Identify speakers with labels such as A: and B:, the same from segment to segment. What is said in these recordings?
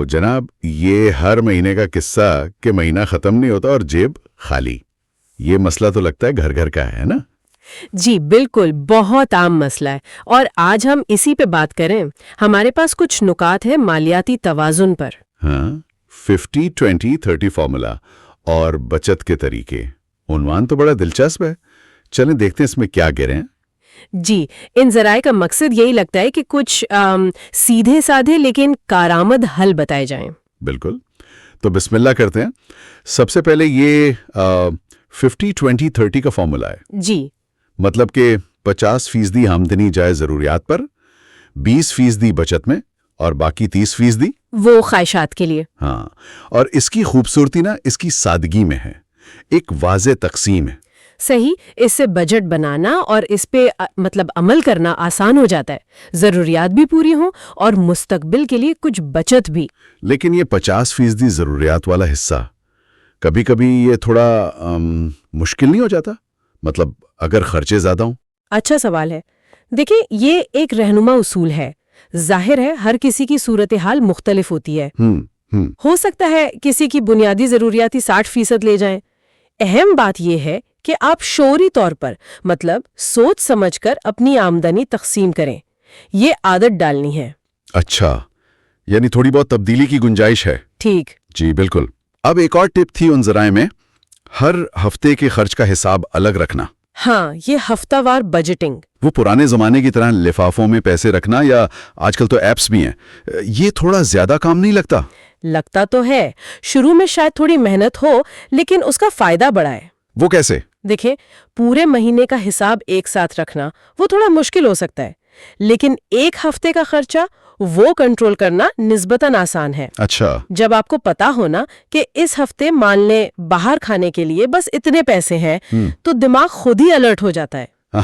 A: جناب یہ ہر مہینے کا قصہ کہ مہینہ ختم نہیں ہوتا اور جیب خالی، یہ مسئلہ تو لگتا ہے گھر گھر کا ہے نا؟
B: جی بالکل، بہت عام مسئلہ ہے اور آج ہم اسی پہ بات کریں۔ ہمارے پاس کچھ نکات ہیں مالیاتی توازن پر۔
A: ہاں، 50-20-30 فارمولا اور بچت کے طریقے، عنوان تو بڑا دلچسپ ہے۔ چلیں دیکھتے ہیں اس میں کیا گرے ہیں۔
B: جی، ان ذرائع کا مقصد یہی لگتا ہے کہ کچھ سیدھے سادھے لیکن کارآمد حل بتائے جائیں۔
A: بالکل، تو بسم اللہ کرتے ہیں۔ سب سے پہلے یہ 50-20-30 کا فارمولا ہے۔
B: جی
A: مطلب کہ 50% آمدنی جائے ضروریات پر، 20% بچت میں اور باقی 30%
B: وہ خواہشات کے لیے۔
A: ہاں، اور اس کی خوبصورتی نا اس کی سادگی میں ہے، ایک واضح تقسیم ہے۔
B: صحیح، اس سے بجٹ بنانا اور اس پہ عمل کرنا آسان ہو جاتا ہے، ضروریات بھی پوری ہوں اور مستقبل کے لیے کچھ بچت بھی۔
A: لیکن یہ 50% ضروریات والا حصہ کبھی کبھی یہ تھوڑا مشکل نہیں ہو جاتا؟ مطلب اگر خرچے زیادہ ہوں؟
B: اچھا سوال ہے۔ دیکھیں، یہ ایک رہنما اصول ہے۔ ظاہر ہے ہر کسی کی صورتحال مختلف ہوتی ہے۔ ہو سکتا ہے کسی کی بنیادی ضروریات ہی 60% لے جائیں۔ اہم بات یہ ہے کہ آپ شعوری طور پر سوچ سمجھ کر اپنی آمدنی تقسیم کریں۔ یہ عادت ڈالنی ہے۔
A: اچھا، یعنی تھوڑی بہت تبدیلی کی گنجائش ہے۔
B: ٹھیک،
A: جی بالکل۔ اب ایک اور ٹپ تھی ان ذرائع میں، ہر ہفتے کے خرچ کا حساب الگ رکھنا۔
B: ہاں، یہ ہفتہ وار بجٹنگ۔
A: وہ پرانے زمانے کی طرح لفافوں میں پیسے رکھنا، یا آج کل تو ایپس بھی ہیں، یہ تھوڑا زیادہ کام نہیں لگتا؟
B: لگتا تو ہے، شروع میں شاید تھوڑی محنت ہو، لیکن اس کا فائدہ بڑا ہے۔
A: وہ کیسے؟
B: دیکھیں، پورے مہینے کا حساب ایک ساتھ رکھنا وہ تھوڑا مشکل ہو سکتا ہے، لیکن ایک ہفتے کا خرچہ وہ کنٹرول کرنا نسبتاً آسان ہے۔
A: اچھا،
B: جب آپ کو پتا ہونا کہ اس ہفتے مان لیں باہر کھانے کے لیے بس اتنے پیسے ہیں، تو دماغ خود ہی الرٹ ہو جاتا ہے۔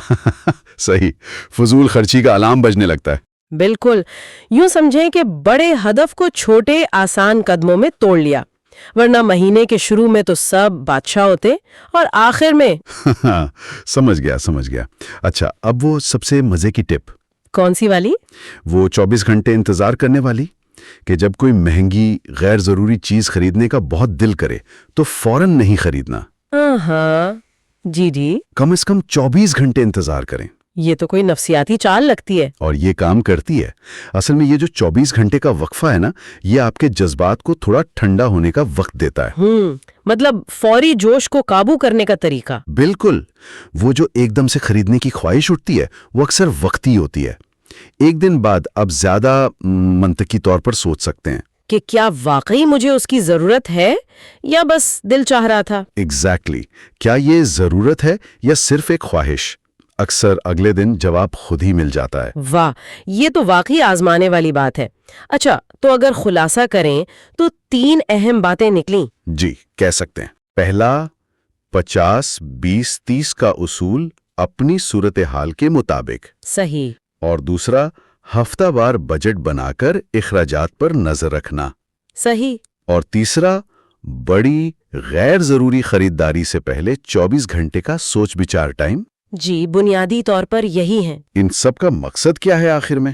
A: صحیح، فضول خرچی کا الارم بجنے لگتا ہے۔
B: بالکل، یوں سمجھیں کہ بڑے ہدف کو چھوٹے آسان قدموں میں توڑ لیا، ورنہ مہینے کے شروع میں تو سب بادشاہ ہوتے اور آخر میں
A: سمجھ گیا۔ اچھا، اب وہ سب سے مزے کی ٹپ۔
B: کون سی والی؟
A: وہ 24 گھنٹے انتظار کرنے والی، کہ جب کوئی مہنگی غیر ضروری چیز خریدنے کا بہت دل کرے تو فوراً نہیں خریدنا۔
B: ہاں جی،
A: کم از کم 24 گھنٹے انتظار کریں۔
B: یہ تو کوئی نفسیاتی چال لگتی ہے۔
A: اور یہ کام کرتی ہے۔ اصل میں یہ جو 24 گھنٹے کا وقفہ ہے نا، یہ آپ کے جذبات کو تھوڑا ٹھنڈا ہونے کا وقت دیتا ہے۔
B: فوری جوش کو قابو کرنے کا طریقہ۔
A: بالکل، وہ جو ایک دم سے خریدنے کی خواہش اٹھتی ہے وہ اکثر وقتی ہوتی ہے۔ ایک دن بعد اب زیادہ منطقی طور پر سوچ سکتے ہیں
B: کہ کیا واقعی مجھے اس کی ضرورت ہے یا بس دل چاہ رہا تھا۔
A: ایگزیکٹلی، کیا یہ ضرورت ہے یا صرف ایک خواہش؟ اکثر اگلے دن جواب خود ہی مل جاتا ہے۔
B: واہ، یہ تو واقعی آزمانے والی بات ہے۔ اچھا، تو اگر خلاصہ کریں تو 3 اہم باتیں نکلیں۔
A: جی، کہہ سکتے ہیں۔ پہلا، 50-20-30 کا اصول اپنی صورتحال کے مطابق۔
B: صحیح۔
A: اور دوسرا، ہفتہ وار بجٹ بنا کر اخراجات پر نظر رکھنا۔
B: صحیح۔
A: اور تیسرا، بڑی غیر ضروری خریداری سے پہلے 24 گھنٹے کا سوچ بچار ٹائم۔
B: جی، بنیادی طور پر یہی ہیں۔
A: ان سب کا مقصد کیا ہے آخر میں؟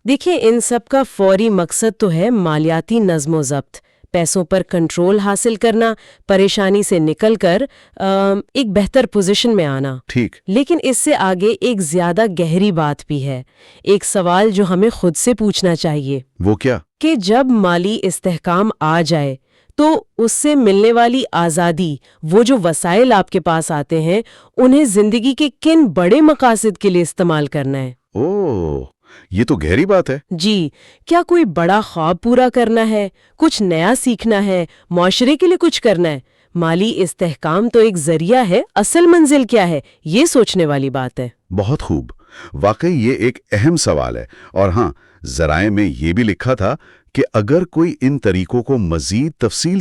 B: دیکھیں، ان سب کا فوری مقصد تو ہے مالیاتی نظم و ضبط، پیسوں پر کنٹرول حاصل کرنا، پریشانی سے نکل کر ایک بہتر پوزیشن میں آنا۔
A: ٹھیک۔
B: لیکن اس سے آگے ایک زیادہ گہری بات بھی ہے، ایک سوال جو ہمیں خود سے پوچھنا چاہیے۔
A: وہ کیا؟
B: کہ جب مالی استحکام آ جائے تو اس سے ملنے والی آزادی، وہ جو وسائل آپ کے پاس آتے ہیں، انہیں زندگی کے کن بڑے مقاصد کے لیے استعمال کرنا ہے؟
A: اوہ، یہ تو گہری بات ہے۔
B: جی، کیا کوئی بڑا خواب پورا کرنا ہے، کچھ نیا سیکھنا ہے، معاشرے کے لیے کچھ کرنا ہے؟ مالی استحکام تو ایک ذریعہ ہے، اصل منزل کیا ہے، یہ سوچنے والی بات ہے۔
A: بہت خوب، واقعی یہ ایک اہم سوال ہے۔ اور ہاں، ذرائع میں یہ بھی لکھا تھا کہ اگر کوئی ان طریقوں کو مزید تفصیل